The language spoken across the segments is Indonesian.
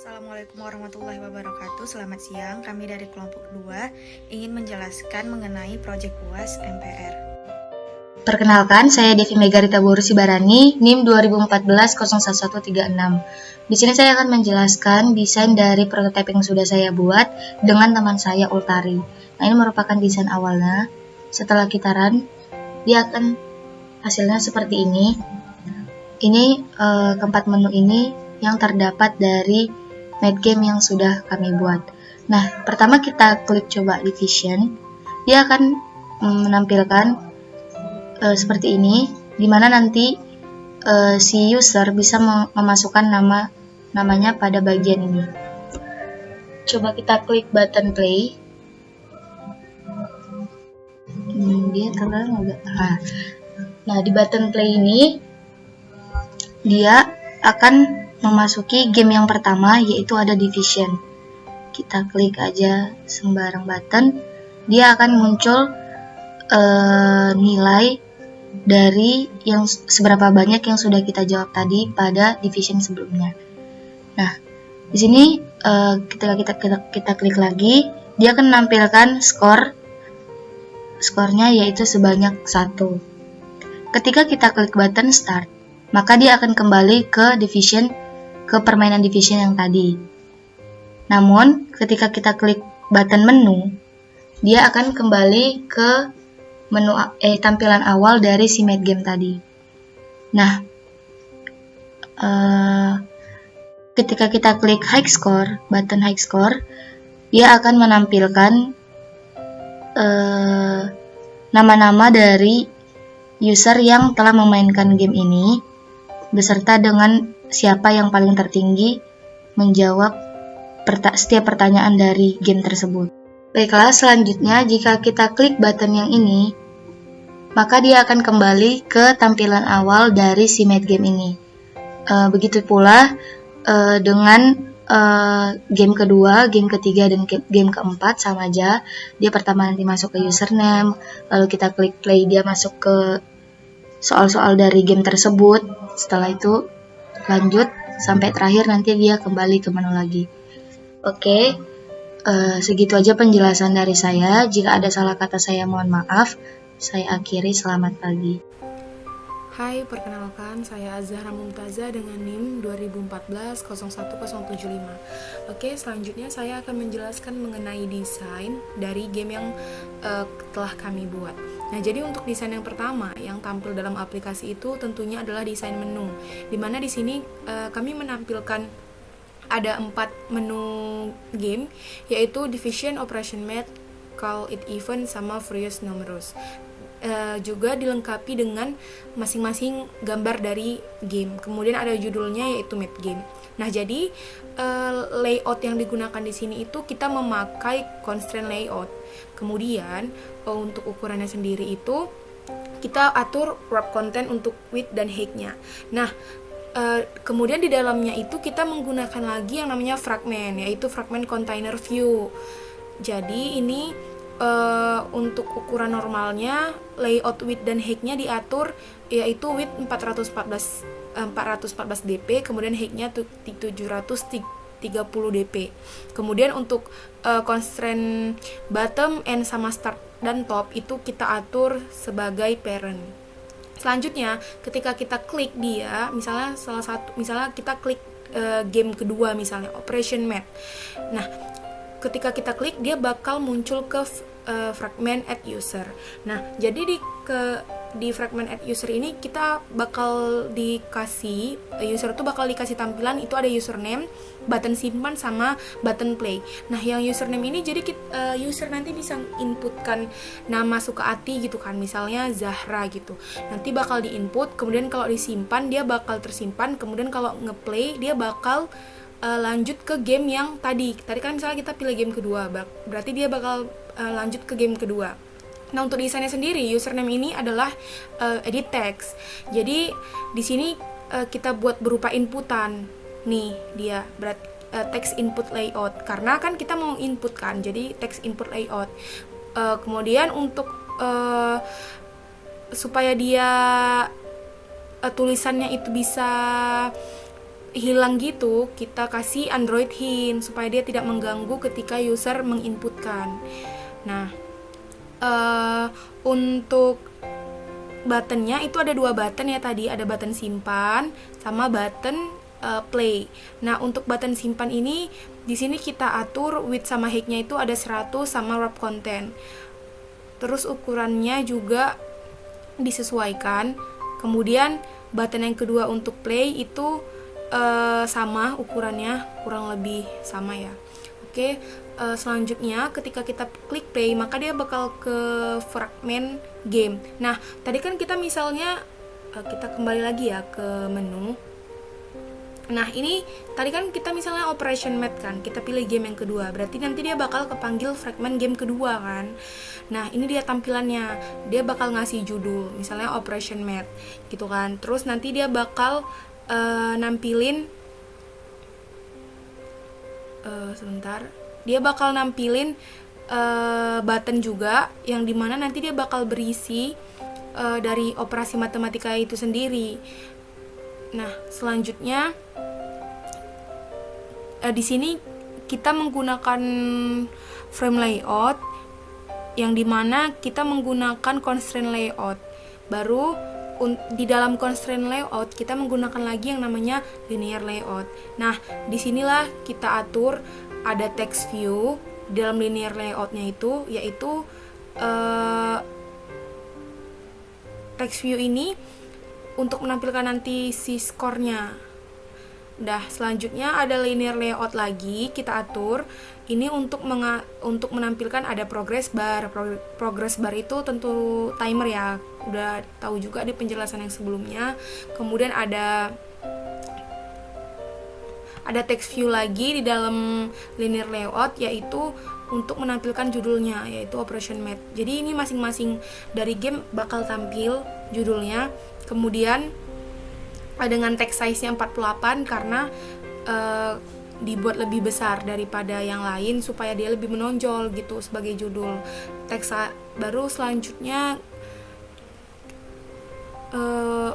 Assalamualaikum warahmatullahi wabarakatuh. Selamat siang, kami dari kelompok 2 ingin menjelaskan mengenai proyek UAS MPR. Perkenalkan, saya Devi Megarita Boru Sibarani, NIM 2014-01136. Di sini saya akan menjelaskan desain dari prototipe yang sudah saya buat dengan teman saya Ultari. Nah, ini merupakan desain awalnya. Setelah kita run, dia akan hasilnya seperti ini. Ini keempat menu ini yang terdapat dari made game yang sudah kami buat. Nah, pertama kita klik coba division, dia akan menampilkan seperti ini, dimana nanti si user bisa memasukkan namanya pada bagian ini. Coba kita klik button play. Dia terang agak. Nah, di button play ini dia akan memasuki game yang pertama, yaitu ada division. Kita klik aja sembarang button, dia akan muncul nilai dari yang seberapa banyak yang sudah kita jawab tadi pada division sebelumnya. Nah, di sini ketika kita klik lagi, dia akan menampilkan skornya yaitu sebanyak 1. Ketika kita klik button start, maka dia akan kembali ke permainan division yang tadi. Namun, ketika kita klik button menu, dia akan kembali ke menu tampilan awal dari si made game tadi. Nah, ketika kita klik button high score, dia akan menampilkan nama-nama dari user yang telah memainkan game ini, beserta dengan siapa yang paling tertinggi menjawab setiap pertanyaan dari game tersebut. Baiklah, selanjutnya jika kita klik button yang ini, maka dia akan kembali ke tampilan awal dari si made game ini. Begitu pula dengan game kedua, game ketiga, dan game keempat sama aja. Dia pertama nanti masuk ke username, lalu kita klik play, dia masuk ke soal-soal dari game tersebut. Setelah itu lanjut sampai terakhir, nanti dia kembali ke menu lagi. Oke, segitu aja penjelasan dari saya. Jika ada salah kata saya mohon maaf. Saya akhiri, selamat pagi. Hai, perkenalkan saya Azhara Mumtaza dengan NIM 2014-01075. Oke, selanjutnya saya akan menjelaskan mengenai desain dari game yang telah kami buat. Nah, jadi untuk desain yang pertama yang tampil dalam aplikasi itu tentunya adalah desain menu. Dimana di sini kami menampilkan ada 4 menu game, yaitu Division, Operation Mate, Call It Even, sama Furious Numerous. Juga dilengkapi dengan masing-masing gambar dari game. Kemudian ada judulnya yaitu made game. Nah, jadi layout yang digunakan di sini itu kita memakai constraint layout. Kemudian untuk ukurannya sendiri itu kita atur wrap content untuk width dan height-nya. Nah, kemudian di dalamnya itu kita menggunakan lagi yang namanya fragment, yaitu fragment container view. Jadi ini untuk ukuran normalnya, layout width dan height-nya diatur yaitu width 414 dp, kemudian height-nya 730 dp. Kemudian untuk constraint bottom, end, sama start dan top itu kita atur sebagai parent. Selanjutnya, ketika kita klik dia, misalnya kita klik game kedua, misalnya Operation Mate. Nah, ketika kita klik, dia bakal muncul ke fragment add user. Nah, jadi di fragment add user ini kita bakal dikasih user itu bakal dikasih tampilan itu ada username, button simpan, sama button play. Nah, yang username ini jadi user nanti bisa inputkan nama suka hati gitu kan, misalnya Zahra gitu. Nanti bakal diinput, kemudian kalau disimpan dia bakal tersimpan, kemudian kalau ngeplay dia bakal lanjut ke game yang tadi kan misalnya kita pilih game kedua, berarti dia bakal lanjut ke game kedua. Nah, untuk desainnya sendiri, username ini adalah edit text. Jadi di sini kita buat berupa inputan. Nih dia text input layout, karena kan kita mau input kan, jadi text input layout. Kemudian untuk supaya dia tulisannya itu bisa hilang gitu, kita kasih Android hint supaya dia tidak mengganggu ketika user menginputkan. Nah, untuk buttonnya itu ada 2 button ya tadi, ada button simpan sama button play. Nah, untuk button simpan ini di sini kita atur width sama height-nya itu ada 100 sama wrap content. Terus ukurannya juga disesuaikan. Kemudian button yang kedua untuk play itu sama ukurannya, kurang lebih sama ya. Oke, selanjutnya ketika kita klik play maka dia bakal ke fragment game. Nah, tadi kan kita misalnya kita kembali lagi ya ke menu. Nah, ini tadi kan kita misalnya operation mat kan, kita pilih game yang kedua, berarti nanti dia bakal kepanggil fragment game kedua kan. Nah, ini dia tampilannya, dia bakal ngasih judul, misalnya operation mat gitu kan. Terus nanti dia bakal nampilin dia bakal nampilin button juga, yang dimana nanti dia bakal berisi dari operasi matematika itu sendiri. Nah, selanjutnya di sini kita menggunakan frame layout, yang dimana kita menggunakan constraint layout. Baru di dalam constraint layout kita menggunakan lagi yang namanya linear layout. Nah, disinilah kita atur ada text view di dalam linear layoutnya itu, yaitu text view ini untuk menampilkan nanti si skornya. Dah, selanjutnya ada linear layout lagi kita atur. Ini untuk menampilkan ada progress bar. Progress bar itu tentu timer ya. Udah tahu juga di penjelasan yang sebelumnya. Kemudian ada text view lagi di dalam linear layout, yaitu untuk menampilkan judulnya, yaitu operation mat. Jadi ini masing-masing dari game bakal tampil judulnya. Kemudian dengan text size-nya 48 karena dibuat lebih besar daripada yang lain supaya dia lebih menonjol gitu sebagai judul. Baru selanjutnya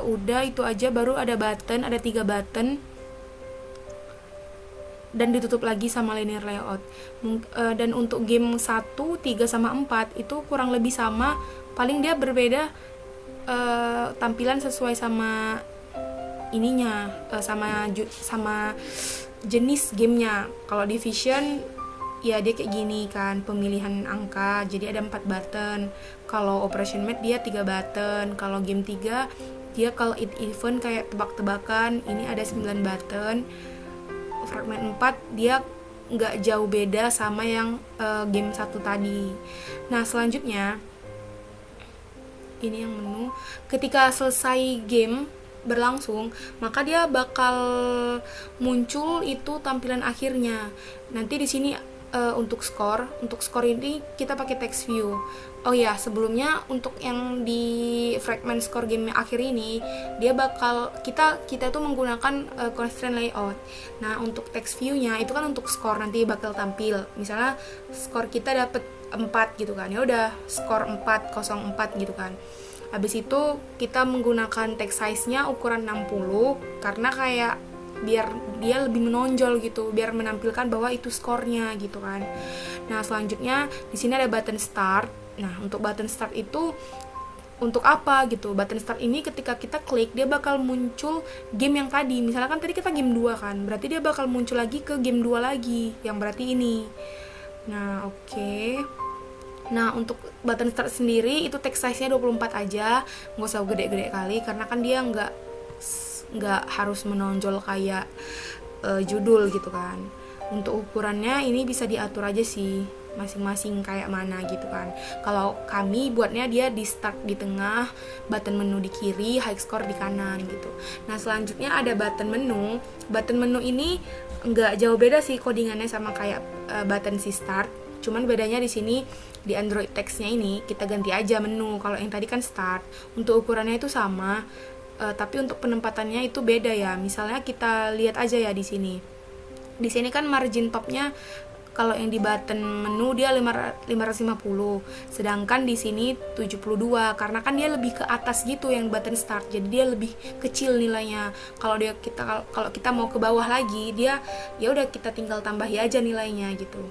udah itu aja, baru ada button, ada 3 button dan ditutup lagi sama linear layout. Dan untuk game 1, 3 sama 4 itu kurang lebih sama, paling dia berbeda tampilan sesuai sama ininya, sama jenis gamenya. Kalau Division ya dia kayak gini kan, pemilihan angka, jadi ada 4 button. Kalau Operation Mat dia 3 button. Kalau game 3 dia kalau event kayak tebak-tebakan, ini ada 9 button. Fragment 4 dia nggak jauh beda sama yang game 1 tadi. Nah, selanjutnya ini yang menu. Ketika selesai game berlangsung, maka dia bakal muncul itu tampilan akhirnya. Nanti di sini untuk skor ini kita pakai text view. Oh ya, sebelumnya untuk yang di fragment score game akhir ini dia bakal kita tuh menggunakan constraint layout. Nah, untuk text view-nya itu kan untuk skor nanti bakal tampil. Misalnya skor kita dapat 4 gitu kan. Ya udah, skor 404 gitu kan. Habis itu kita menggunakan text size-nya ukuran 60 karena kayak biar dia lebih menonjol gitu, biar menampilkan bahwa itu skornya gitu kan. Nah, selanjutnya di sini ada button start. Nah, untuk button start itu untuk apa gitu? Button start ini ketika kita klik dia bakal muncul game yang tadi. Misalnya kan tadi kita game 2 kan, berarti dia bakal muncul lagi ke game 2 lagi, yang berarti ini. Nah, oke. Nah, untuk button start sendiri itu text size-nya 24 aja, nggak usah gede-gede kali karena kan dia nggak harus menonjol kayak judul gitu kan. Untuk ukurannya ini bisa diatur aja sih, masing-masing kayak mana gitu kan. Kalau kami buatnya dia di start di tengah, button menu di kiri, high score di kanan gitu. Nah, selanjutnya ada button menu. Button menu ini nggak jauh beda sih codingannya sama kayak button si start. Cuman bedanya di sini di Android text-nya ini kita ganti aja menu. Kalau yang tadi kan start. Untuk ukurannya itu sama, tapi untuk penempatannya itu beda ya. Misalnya kita lihat aja ya di sini. Di sini kan margin top-nya kalau yang di button menu dia 550, sedangkan di sini 72 karena kan dia lebih ke atas gitu yang button start, jadi dia lebih kecil nilainya. Kalau kita mau ke bawah lagi, dia ya udah kita tinggal tambahi aja nilainya gitu.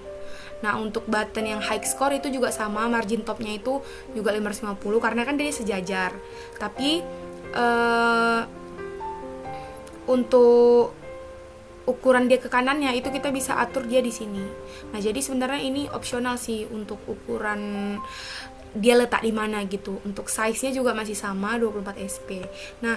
Nah, untuk button yang high score itu juga sama, margin topnya itu juga 550 karena kan dia sejajar. Tapi untuk ukuran dia ke kanannya itu kita bisa atur dia di sini. Nah, jadi sebenarnya ini opsional sih untuk ukuran dia letak di mana gitu. Untuk size-nya juga masih sama 24 SP. Nah,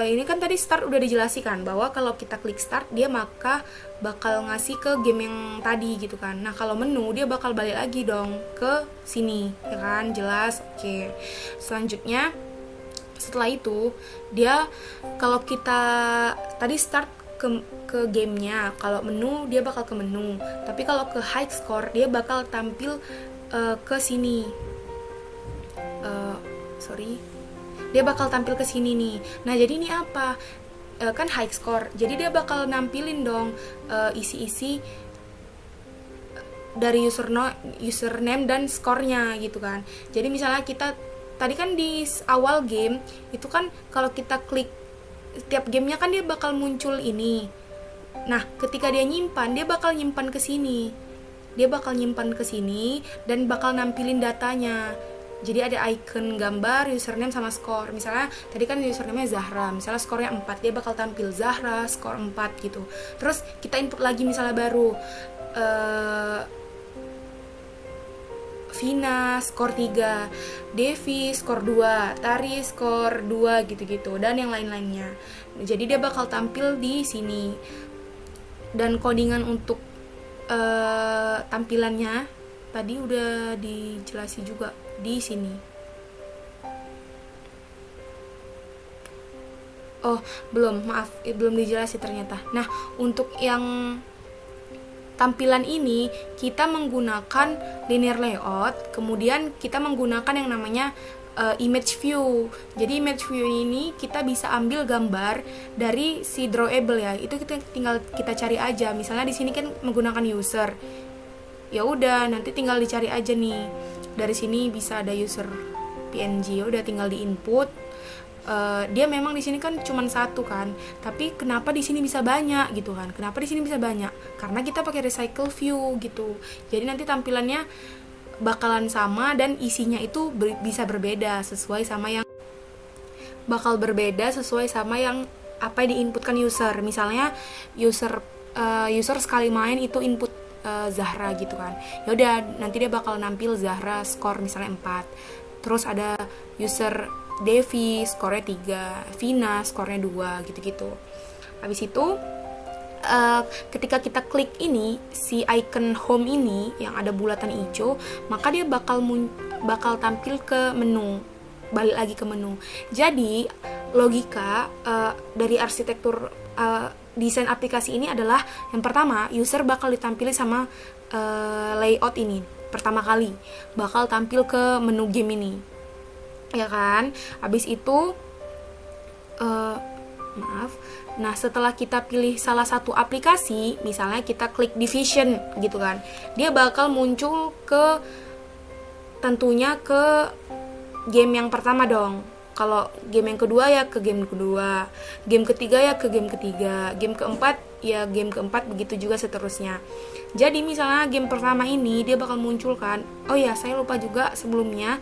ini kan tadi start udah dijelasin bahwa kalau kita klik start dia maka bakal ngasih ke game yang tadi gitu kan. Nah, kalau menu dia bakal balik lagi dong ke sini, ya kan? Jelas. Oke. Selanjutnya setelah itu dia kalau kita tadi start ke gamenya, kalau menu dia bakal ke menu, tapi kalau ke high score dia bakal tampil ke sini. Dia bakal tampil ke sini nih. Nah, jadi ini apa? Kan high score, jadi dia bakal nampilin dong isi-isi dari username dan skornya gitu kan. Jadi misalnya kita tadi kan di awal game itu kan kalau kita klik setiap gamenya kan dia bakal muncul ini. Nah, ketika dia nyimpan, dia bakal nyimpan ke sini. Dan bakal nampilin datanya. Jadi ada icon gambar, username sama skor. Misalnya tadi kan username-nya Zahra, misalnya skornya 4, dia bakal tampil Zahra skor 4 gitu. Terus kita input lagi misalnya baru Vina skor 3, Devi skor 2, Tari skor 2 gitu-gitu dan yang lain-lainnya. Jadi dia bakal tampil di sini. Dan codingan untuk tampilannya tadi udah dijelasin juga di sini. Oh, belum dijelasin ternyata. Nah, untuk yang tampilan ini kita menggunakan linear layout, kemudian kita menggunakan yang namanya image view. Jadi image view ini kita bisa ambil gambar dari si drawable ya. Itu kita tinggal kita cari aja. Misalnya di sini kan menggunakan user. Ya udah, nanti tinggal dicari aja nih. Dari sini bisa ada user PNG. Udah tinggal di-input. Dia memang di sini kan cuma satu kan, tapi kenapa di sini bisa banyak gitu kan? Kenapa di sini bisa banyak? Karena kita pakai recycle view gitu. Jadi nanti tampilannya bakalan sama dan isinya itu bisa berbeda sesuai sama yang apa yang diinputkan user. Misalnya user sekali main itu input Zahra gitu kan. Ya udah, nanti dia bakal nampil Zahra skor misalnya 4. Terus ada user Devi skornya 3, Vina skornya 2 gitu-gitu. Habis itu ketika kita klik ini, si icon home ini yang ada bulatan hijau, maka dia bakal tampil ke menu, balik lagi ke menu. Jadi logika dari arsitektur desain aplikasi ini adalah yang pertama, user bakal ditampili sama layout ini. Pertama kali bakal tampil ke menu game ini, ya kan? Habis itu nah setelah kita pilih salah satu aplikasi, misalnya kita klik division gitu kan, dia bakal muncul tentunya ke game yang pertama dong. Kalau game yang kedua ya ke game kedua, game ketiga ya ke game ketiga, game keempat ya game keempat, begitu juga seterusnya. Jadi misalnya game pertama ini dia bakal munculkan, oh ya saya lupa juga sebelumnya,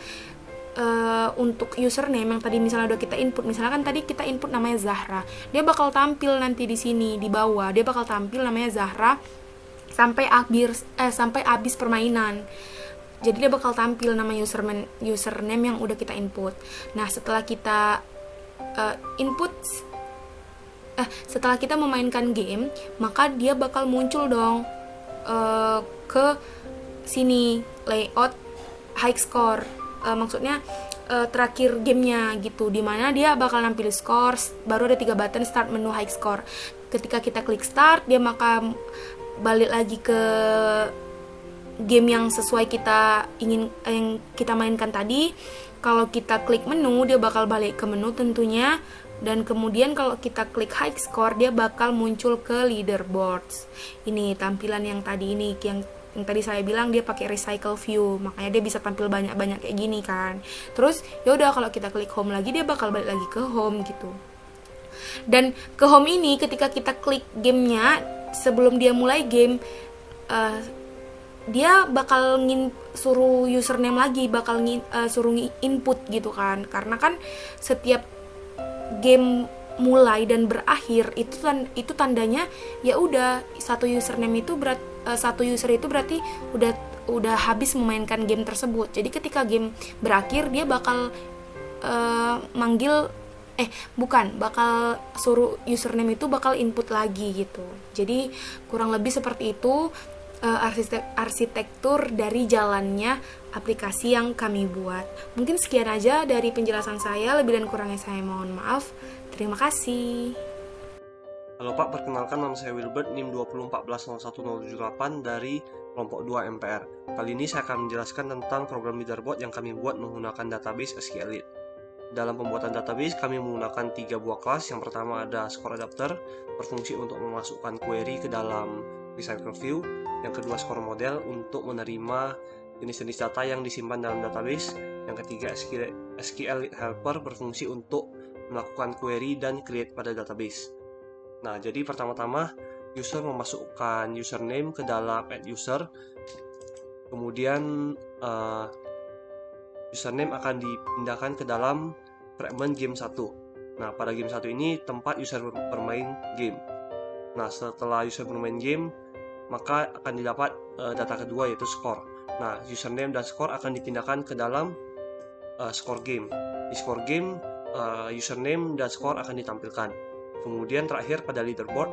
untuk username yang tadi misalnya udah kita input, misalnya kan tadi kita input namanya Zahra, dia bakal tampil nanti di sini di bawah, dia bakal tampil namanya Zahra sampai habis permainan. Jadi dia bakal tampil nama username yang udah kita input. Nah, setelah kita setelah kita memainkan game, maka dia bakal muncul dong ke sini layout high score. Maksudnya terakhir gamenya gitu, dimana dia bakal nampil skor, baru ada 3 button start menu high score. Ketika kita klik start, dia maka balik lagi ke game yang sesuai yang kita mainkan tadi. Kalau kita klik menu, dia bakal balik ke menu tentunya Dan kemudian kalau kita klik high score, dia bakal muncul ke leaderboards. Ini tampilan yang tadi ini, yang tadi saya bilang dia pakai recycle view, makanya dia bisa tampil banyak-banyak kayak gini kan. Terus ya udah, kalau kita klik home lagi, dia bakal balik lagi ke home gitu. Dan ke home ini ketika kita klik gamenya, sebelum dia mulai game, dia bakal suruh username lagi, bakal suruh input gitu kan. Karena kan setiap game mulai dan berakhir itu tandanya ya udah satu username itu satu user itu berarti udah habis memainkan game tersebut. Jadi ketika game berakhir, dia bakal bakal suruh username itu bakal input lagi gitu. Jadi kurang lebih seperti itu arsitektur dari jalannya aplikasi yang kami buat. Mungkin sekian aja dari penjelasan saya, lebih dan kurangnya saya mohon maaf. Terima kasih. Halo Pak, perkenalkan nama saya Wilbert, NIM 201401078 dari kelompok 2 MPR. Kali ini saya akan menjelaskan tentang program leaderboard yang kami buat menggunakan database SQLite. Dalam pembuatan database, kami menggunakan 3 buah kelas. Yang pertama ada score adapter, berfungsi untuk memasukkan query ke dalam recycle view. Yang kedua score model, untuk menerima jenis-jenis data yang disimpan dalam database. Yang ketiga SQLite helper, berfungsi untuk melakukan query dan create pada database. Nah, jadi pertama-tama user memasukkan username ke dalam add user. Kemudian username akan dipindahkan ke dalam fragment game 1. Nah, pada game 1 ini tempat user bermain game. Nah, setelah user bermain game, maka akan didapat data kedua, yaitu score. Nah, username dan score akan dipindahkan ke dalam score game. Di score game, username dan score akan ditampilkan. Kemudian terakhir pada leaderboard,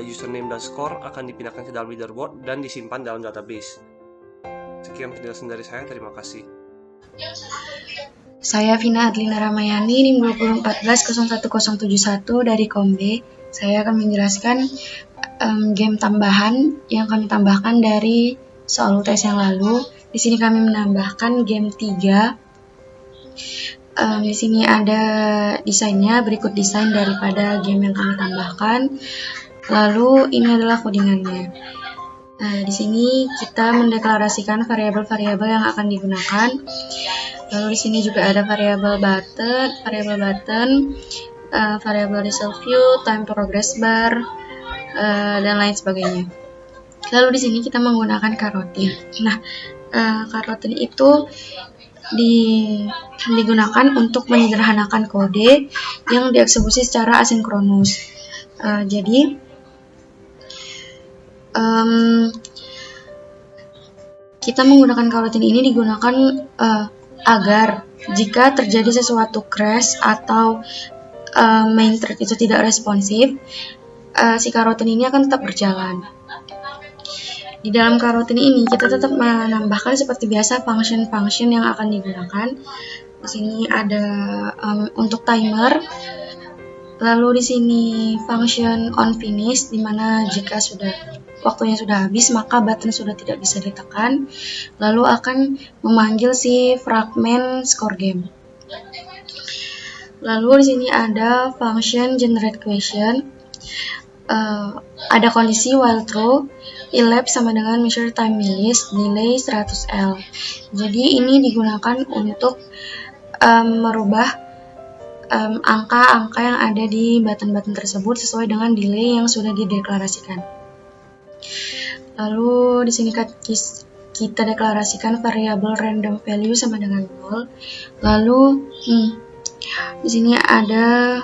username dan score akan dipindahkan ke dalam leaderboard dan disimpan dalam database. Sekian penjelasan dari saya, terima kasih. Saya Vina Adlina Ramayani, NIM 2414071 dari KOMB. Saya akan menjelaskan game tambahan yang kami tambahkan dari soal UTS yang lalu. Di sini kami menambahkan game 3. Di sini ada desainnya, berikut desain daripada game yang kami tambahkan. Lalu ini adalah codingannya. Nah, di sini kita mendeklarasikan variabel-variabel yang akan digunakan. Lalu di sini juga ada variabel button, variabel result view, time progress bar, dan lain sebagainya. Lalu di sini kita menggunakan carotin. Nah, carotin itu digunakan untuk menyederhanakan kode yang dieksekusi secara asinkronus. Jadi kita menggunakan carotin ini digunakan agar jika terjadi sesuatu crash atau main thread itu tidak responsif, si carotin ini akan tetap berjalan. Di dalam carotin ini kita tetap menambahkan seperti biasa function-function yang akan digunakan. Di sini ada untuk timer. Lalu di sini function on finish, di mana jika waktunya sudah habis maka button sudah tidak bisa ditekan. Lalu akan memanggil si fragment score game. Lalu di sini ada function generate question. Ada kondisi while true, elapse sama dengan measure time list, delay 100L. Jadi ini digunakan untuk merubah angka-angka yang ada di button-button tersebut sesuai dengan delay yang sudah dideklarasikan. Lalu di sini kita deklarasikan variabel random value sama dengan 0. Lalu di sini ada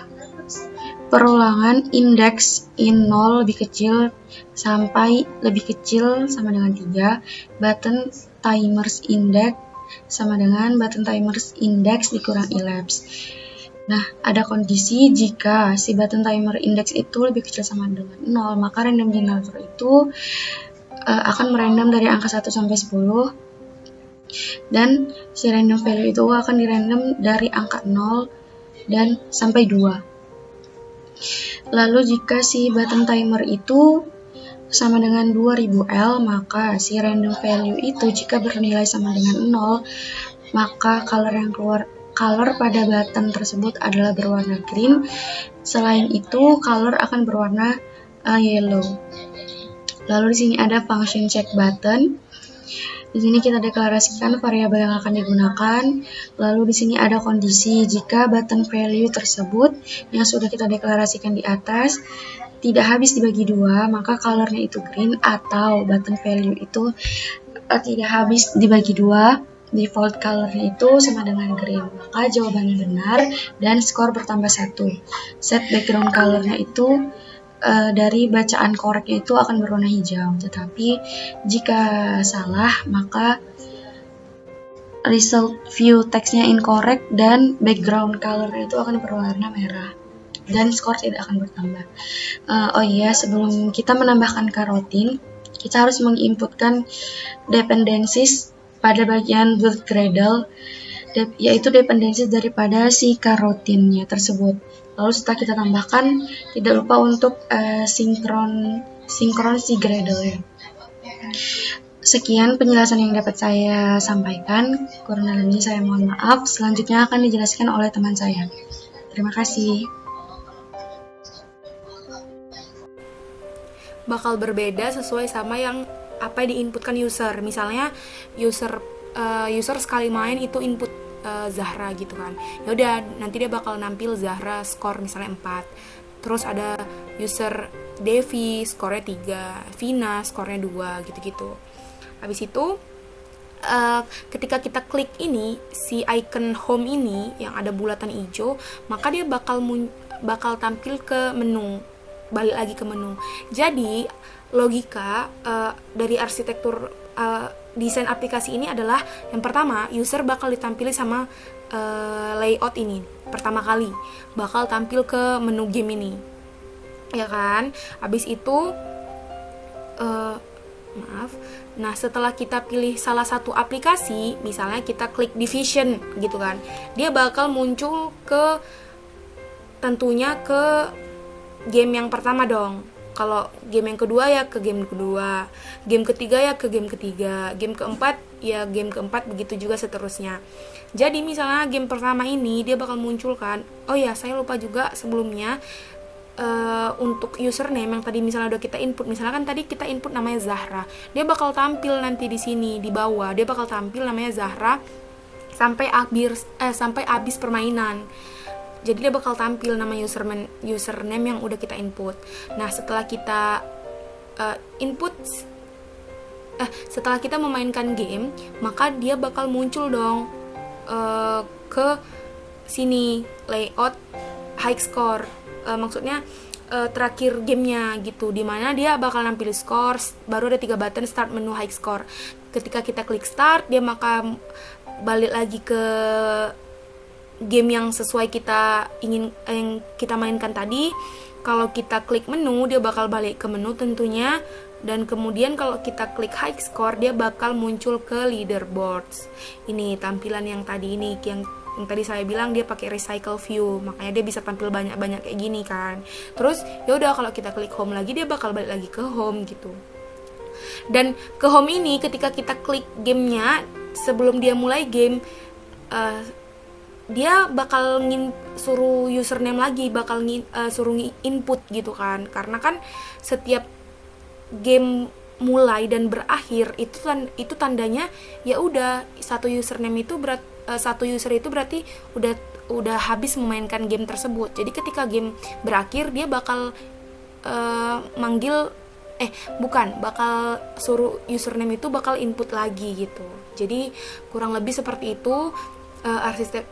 perulangan indeks in 0 lebih kecil sampai lebih kecil sama dengan 3, button timers index sama dengan button timers index dikurang elapse. Nah, ada kondisi jika si button timer index itu lebih kecil sama dengan 0, maka random generator itu akan merandom dari angka 1 sampai 10, dan si random value itu akan dirandom dari angka 0 dan sampai 2. Lalu jika si button timer itu sama dengan 2000L, maka si random value itu jika bernilai sama dengan 0, maka color yang keluar color pada button tersebut adalah berwarna green. Selain itu, color akan berwarna yellow. Lalu di sini ada function check button. Di sini kita deklarasikan variabel yang akan digunakan. Lalu di sini ada kondisi jika button value tersebut yang sudah kita deklarasikan di atas tidak habis dibagi dua, maka colornya itu green, atau button value itu tidak habis dibagi dua, default colornya itu sama dengan green, maka jawabannya benar dan skor bertambah 1. Set background colornya itu dari bacaan koreknya itu akan berwarna hijau, tetapi jika salah maka result view teksnya incorrect dan background colornya itu akan berwarna merah dan skor tidak akan bertambah. Oh iya, sebelum kita menambahkan coroutine, kita harus menginputkan dependencies pada bagian build Gradle, yaitu dependencies daripada si coroutine-nya tersebut. Lalu setelah kita tambahkan, tidak lupa untuk sinkron si Gradle-nya. Sekian penjelasan yang dapat saya sampaikan. Kurang lebihnya saya mohon maaf. Selanjutnya akan dijelaskan oleh teman saya. Terima kasih. Bakal berbeda sesuai sama yang apa yang diinputkan user. Misalnya user sekali main itu input Zahra gitu kan. Ya udah, nanti dia bakal nampil Zahra skor misalnya 4. Terus ada user Devi skornya 3, Vina skornya 2 gitu-gitu. Habis itu ketika kita klik ini, si icon home ini yang ada bulatan hijau, maka dia bakal tampil ke menu, balik lagi ke menu. Jadi logika dari arsitektur desain aplikasi ini adalah yang pertama, user bakal ditampili sama layout ini pertama kali, bakal tampil ke menu game ini, ya kan. Habis itu nah setelah kita pilih salah satu aplikasi, misalnya kita klik Division gitu kan, dia bakal muncul ke tentunya ke game yang pertama dong. Kalau game yang kedua ya ke game kedua, game ketiga ya ke game ketiga, game keempat ya game keempat, begitu juga seterusnya. Jadi misalnya game pertama ini dia bakal munculkan, oh ya saya lupa juga sebelumnya untuk username yang tadi misalnya udah kita input, misalnya kan tadi kita input namanya Zahra, dia bakal tampil nanti di sini di bawah, dia bakal tampil namanya Zahra sampai habis permainan. Jadi dia bakal tampil nama username yang udah kita input. Nah setelah kita setelah kita memainkan game, maka dia bakal muncul dong ke sini layout high score, maksudnya terakhir gamenya gitu, dimana dia bakal nampil skor, baru ada 3 button start menu high score. Ketika kita klik start, dia maka balik lagi ke game yang sesuai yang kita mainkan tadi. Kalau kita klik menu, dia bakal balik ke menu tentunya. Dan kemudian kalau kita klik high score, dia bakal muncul ke leaderboards. Ini tampilan yang tadi ini, yang tadi saya bilang dia pakai recycle view, makanya dia bisa tampil banyak-banyak kayak gini kan. Terus ya udah, kalau kita klik home lagi, dia bakal balik lagi ke home gitu. Dan ke home ini ketika kita klik gamenya, sebelum dia mulai game, dia bakal suruh username lagi, bakal suruh input gitu kan. Karena kan setiap game mulai dan berakhir itu tandanya ya udah satu username itu satu user itu berarti udah habis memainkan game tersebut. Jadi ketika game berakhir, dia bakal bakal suruh username itu bakal input lagi gitu. Jadi kurang lebih seperti itu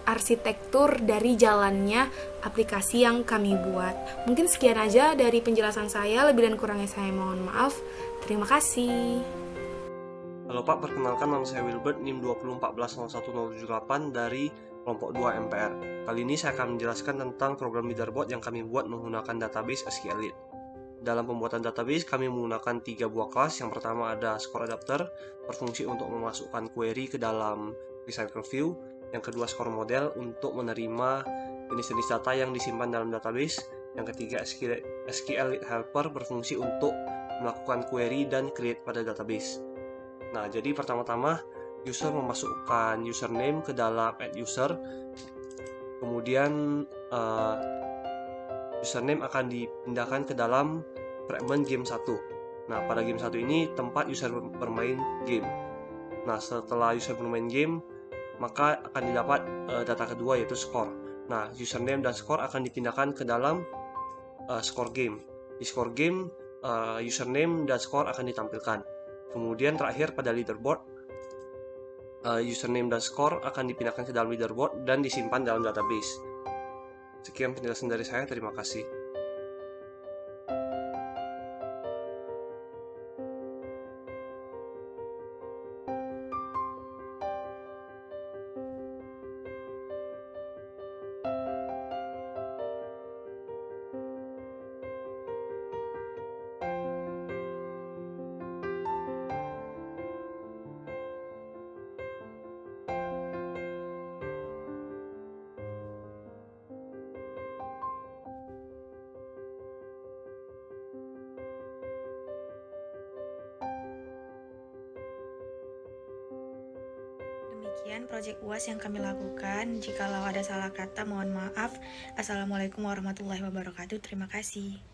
arsitektur dari jalannya aplikasi yang kami buat. Mungkin sekian aja dari penjelasan saya, lebih dan kurangnya saya mohon maaf. Terima kasih. Halo Pak, perkenalkan nama saya Wilbert, NIM 2014011078 dari kelompok 2 MPR. Kali ini saya akan menjelaskan tentang program leaderboard yang kami buat menggunakan database SQLite. Dalam pembuatan database, kami menggunakan 3 buah kelas. Yang pertama ada score adapter, berfungsi untuk memasukkan query ke dalam recycle view. Yang kedua score model, untuk menerima jenis-jenis data yang disimpan dalam database. Yang ketiga SQLite helper, berfungsi untuk melakukan query dan create pada database. Nah, jadi pertama-tama user memasukkan username ke dalam @user, kemudian username akan dipindahkan ke dalam fragment game 1. Nah, pada game 1 ini tempat user bermain game. Nah, setelah user bermain game, maka akan didapat data kedua yaitu skor. Nah, username dan skor akan dipindahkan ke dalam score game. Di score game, username dan skor akan ditampilkan. Kemudian terakhir pada leaderboard, username dan skor akan dipindahkan ke dalam leaderboard dan disimpan dalam database. Sekian penjelasan dari saya, terima kasih. Demikian proyek UAS yang kami lakukan. Jikalau ada salah kata, mohon maaf. Assalamualaikum warahmatullahi wabarakatuh. Terima kasih.